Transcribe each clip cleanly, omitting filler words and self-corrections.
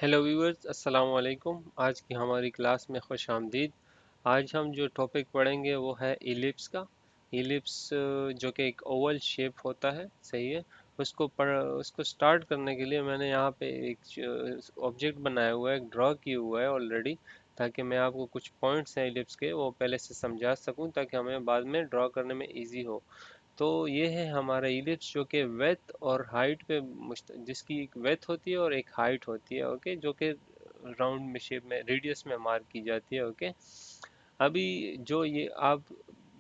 Hello viewers, अस्सलाम वालेकुम। आज की हमारी क्लास में खुश आमदीद। आज हम जो टॉपिक पढ़ेंगे वो है इलिप्स का। इलिप्स जो कि एक ओवल शेप होता है, सही है। उसको स्टार्ट करने के लिए मैंने यहाँ पे एक ऑब्जेक्ट बनाया हुआ है, एक ड्रॉ किया हुआ है ऑलरेडी, ताकि मैं आपको कुछ पॉइंट्स हैं इलिप्स के वो पहले से समझा सकूं, ताकि हमें बाद में ड्रॉ करने में इजी हो। तो ये है हमारा इलिप्स जो कि वेथ और हाइट पे जिसकी एक वेथ होती है और एक हाइट होती है, ओके, जो कि राउंड में शेप में रेडियस में मार्क की जाती है, ओके। अभी जो ये आप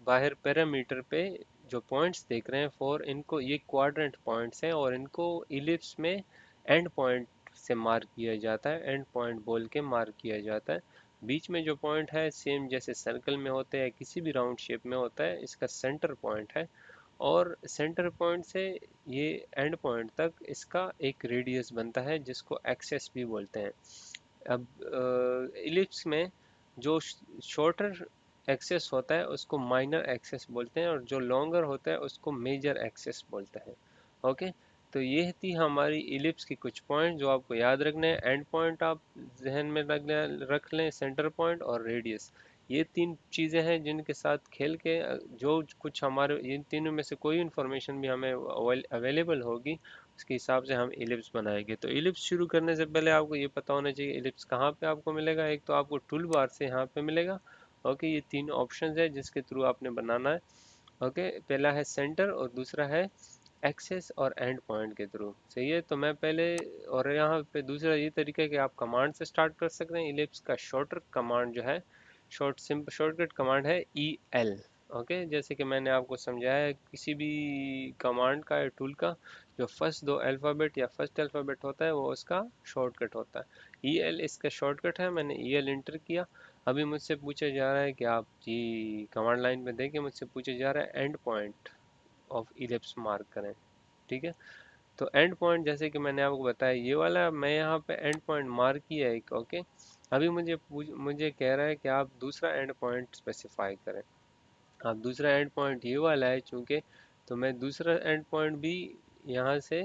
बाहर पैरामीटर पे जो पॉइंट्स देख रहे हैं फोर, इनको ये क्वाड्रेंट पॉइंट्स हैं और इनको इलिप्स में एंड पॉइंट से मार्क किया जाता है, एंड पॉइंट बोल के मार्क किया जाता है। बीच में जो पॉइंट है सेम जैसे सर्कल में होते हैं, किसी भी राउंड शेप में होता है, इसका सेंटर पॉइंट है। और सेंटर पॉइंट से ये एंड पॉइंट तक इसका एक रेडियस बनता है, जिसको एक्सेस भी बोलते हैं। अब इलिप्स में जो शॉर्टर एक्सेस होता है उसको माइनर एक्सेस बोलते हैं, और जो लॉन्गर होता है उसको मेजर एक्सेस बोलते हैं, ओके। तो ये थी हमारी इलिप्स की कुछ पॉइंट जो आपको याद रखने हैं। एंड पॉइंट आप जहन में रख लें, सेंटर पॉइंट और रेडियस। ये तीन चीज़ें हैं जिनके साथ खेल के जो कुछ हमारे इन तीनों में से कोई इन्फॉर्मेशन भी हमें अवेलेबल होगी, उसके हिसाब से हम इलिप्स बनाएंगे। तो इलिप्स शुरू करने से पहले आपको ये पता होना चाहिए इलिप्स कहाँ पे आपको मिलेगा। एक तो आपको टूल बार से यहाँ पे मिलेगा, ओके। ये तीन ऑप्शंस है जिसके थ्रू आपने बनाना है, ओके। पहला है सेंटर और दूसरा है एक्सेस और एंड पॉइंट के थ्रू, सही है। तो मैं पहले, और यहाँ पे दूसरा ये तरीका है कि आप कमांड से स्टार्ट कर सकते हैं। इलिप्स का शॉर्टर कमांड जो है, शॉर्टकट कमांड है EL, ओके। जैसे कि मैंने आपको समझाया है, किसी भी कमांड का या टूल का जो फर्स्ट दो अल्फ़ाबेट या फर्स्ट अल्फ़ाबेट होता है वो उसका शॉर्टकट होता है। EL इसका शॉर्टकट है। मैंने EL इंटर किया। अभी मुझसे पूछा जा रहा है कि आप जी कमांड लाइन में देखें, मुझसे पूछा जा रहा है and point of ellipse mark करें, ठीक है। तो एंड पॉइंट जैसे कि मैंने आपको बताया ये वाला, मैं यहाँ पे एंड पॉइंट मार्क किया है एक, ओके। अभी मुझे कह रहा है कि आप दूसरा एंड पॉइंट स्पेसिफाई करें। आप दूसरा एंड पॉइंट ये वाला है चूंकि, तो मैं दूसरा एंड पॉइंट भी यहाँ से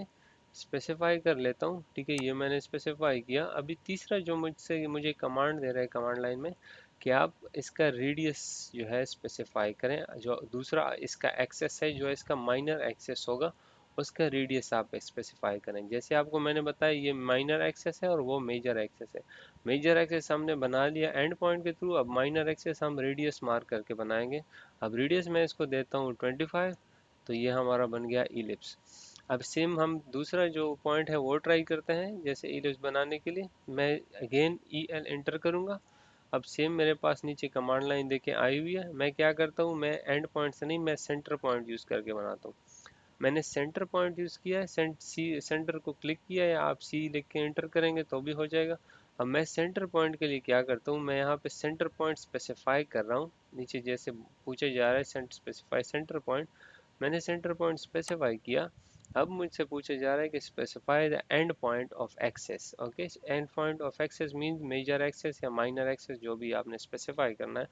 स्पेसिफाई कर लेता हूँ, ठीक है। ये मैंने स्पेसिफाई किया। अभी तीसरा जो मुझे कमांड दे रहा है कमांड लाइन में, कि आप इसका रेडियस जो है स्पेसिफाई करें। जो दूसरा इसका एक्सेस है, जो इसका माइनर एक्सेस होगा, उसका रेडियस आप स्पेसिफाई करें। जैसे आपको मैंने बताया ये माइनर एक्सेस है और वो मेजर एक्सेस है। मेजर एक्सेस हमने बना लिया एंड पॉइंट के थ्रू, अब माइनर एक्सेस हम रेडियस मार्क करके बनाएंगे। अब रेडियस मैं इसको देता हूँ 25, तो ये हमारा बन गया इलिप्स। अब सेम हम दूसरा जो पॉइंट है वो ट्राई करते हैं। जैसे इलिप्स बनाने के लिए मैं अगेन EL एंटर करूँगा। अब सेम मेरे पास नीचे कमांड लाइन देके आई हुई है। मैं क्या करता हूँ, मैं एंड पॉइंट से नहीं, मैं सेंटर पॉइंट यूज़ करके बनाता हूँ। मैंने सेंटर पॉइंट यूज़ किया है, सेंटर को क्लिक किया है, या आप C लिख के एंटर करेंगे तो भी हो जाएगा। अब मैं सेंटर पॉइंट के लिए क्या करता हूँ, मैं यहाँ पे सेंटर पॉइंट स्पेसिफाई कर रहा हूँ। नीचे जैसे पूछे जा रहा है स्पेसिफाई सेंटर पॉइंट, मैंने सेंटर पॉइंट स्पेसिफाई किया। अब मुझसे पूछा जा रहा है कि specify the end point of axes, okay. End point of axes means major axes या माइनर एक्सेस, जो भी आपने स्पेसिफाई करना है।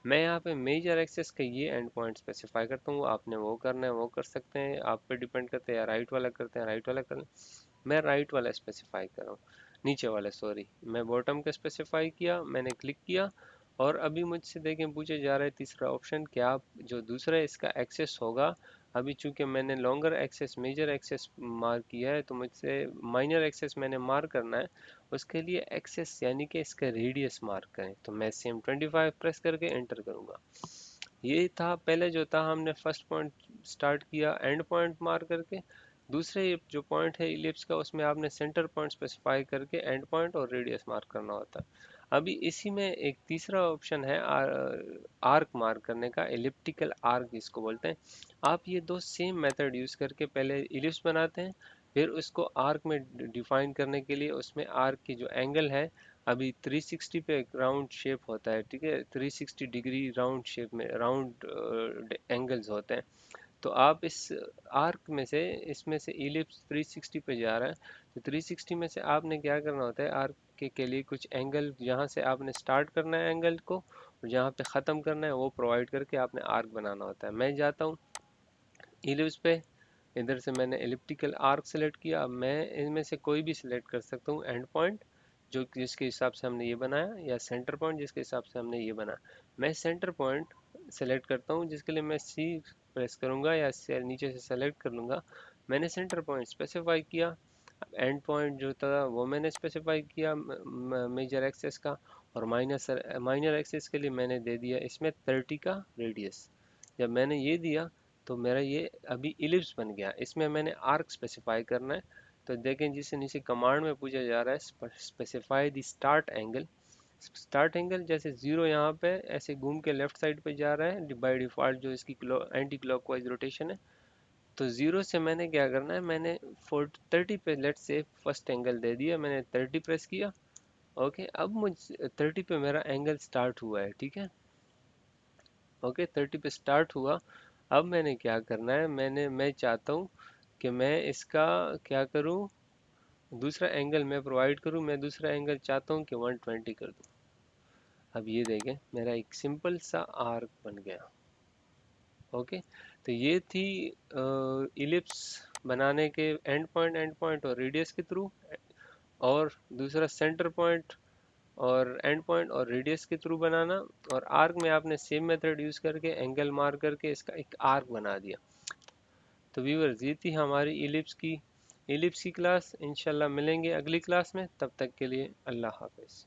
मैं यहाँ पे मेजर एक्सेस का ये एंड पॉइंट स्पेसिफाई करता हूँ। आपने वो करना है वो कर सकते हैं, आप पे डिपेंड करते हैं। या राइट वाला करते हैं राइट वाला कर लें। मैं राइट वाला स्पेसिफाई कर रहा हूँ, नीचे वाला सॉरी। मैं बॉटम का स्पेसिफाई किया, मैंने क्लिक किया। और अभी मुझसे देखें पूछे जा रहा है तीसरा ऑप्शन, कि आप जो दूसरा इसका एक्सेस होगा, अभी चूंकि मैंने longer axes major axes mark किया है, तो मुझसे माइनर एक्सेस मैंने मार्क करना है। उसके लिए एक्सेस यानी कि इसका रेडियस मार्क करें, तो मैं सेम 25 प्रेस करके एंटर करूंगा। ये था पहले जो था, हमने फर्स्ट पॉइंट स्टार्ट किया एंड पॉइंट मार्क करके। दूसरे जो पॉइंट है इलिप्स का, उसमें आपने सेंटर पॉइंट स्पेसिफाई करके एंड पॉइंट और रेडियस मार्क करना होता है। अभी इसी में एक तीसरा ऑप्शन है आर्क मार्क करने का, एलिप्टिकल आर्क जिसको बोलते हैं। आप ये दो सेम मेथड यूज करके पहले इलिप्स बनाते हैं, फिर उसको आर्क में डिफाइन करने के लिए उसमें आर्क की जो एंगल है, अभी 360 पे राउंड शेप होता है, ठीक है। 360 डिग्री राउंड शेप में राउंड एंगल्स होते हैं। तो आप इस आर्क में से, इसमें से इलिप्स 360 पे जा रहा है, तो 360 में से आपने क्या करना होता है, आर्क के लिए कुछ एंगल, जहाँ से आपने स्टार्ट करना है एंगल को और जहाँ पे ख़त्म करना है वो प्रोवाइड करके आपने आर्क बनाना होता है। मैं जाता हूँ इलिप्स पे, इधर से मैंने एलिप्टिकल आर्क सेलेक्ट किया। अब मैं इनमें से कोई भी सिलेक्ट कर सकता हूँ एंड पॉइंट, जो जिसके हिसाब से हमने ये बनाया, या सेंटर पॉइंट जिसके हिसाब से हमने ये बनाया। मैं सेंटर पॉइंट सेलेक्ट करता हूँ, जिसके लिए मैं सी प्रेस करूँगा या नीचे से सेलेक्ट कर लूँगा। मैंने सेंटर पॉइंट स्पेसिफाई किया। एंड पॉइंट जो था वो मैंने स्पेसिफाई किया मेजर एक्सेस का, और माइनर एक्सेस के लिए मैंने दे दिया इसमें 30 का रेडियस। जब मैंने ये दिया तो मेरा ये अभी इलिप्स बन गया। इसमें मैंने आर्क स्पेसिफाई करना है। तो देखें जिसे नीचे कमांड में पूछा जा रहा है specify the start angle. Start angle जैसे जीरो यहाँ पे ऐसे घूम के लेफ्ट साइड पे जा रहा है बाई डिफॉल्ट, जो इसकी एंटी क्लॉकवाइज रोटेशन है। तो जीरो से मैंने क्या करना है, मैंने 30 पे लेट से फर्स्ट एंगल दे दिया, मैंने 30 प्रेस किया। ओके, अब मुझ 30 पे मेरा एंगल स्टार्ट हुआ है, ठीक है। ओके, 30 पे स्टार्ट हुआ। अब मैंने क्या करना है, मैं चाहता हूँ कि मैं इसका क्या करूँ, दूसरा एंगल मैं प्रोवाइड करूँ। मैं दूसरा एंगल चाहता हूँ कि 120 कर दूँ। अब ये देखें मेरा एक सिंपल सा आर्क बन गया। ओके, तो ये थी इलिप्स बनाने के एंड पॉइंट और रेडियस के थ्रू, और दूसरा सेंटर पॉइंट और एंड पॉइंट और रेडियस के थ्रू बनाना। और आर्क में आपने सेम मेथड यूज करके एंगल मार करके इसका एक आर्क बना दिया। तो व्यूअर्स, ये थी हमारी इलिप्स की क्लास। इंशाल्लाह मिलेंगे अगली क्लास में, तब तक के लिए अल्लाह हाफिज।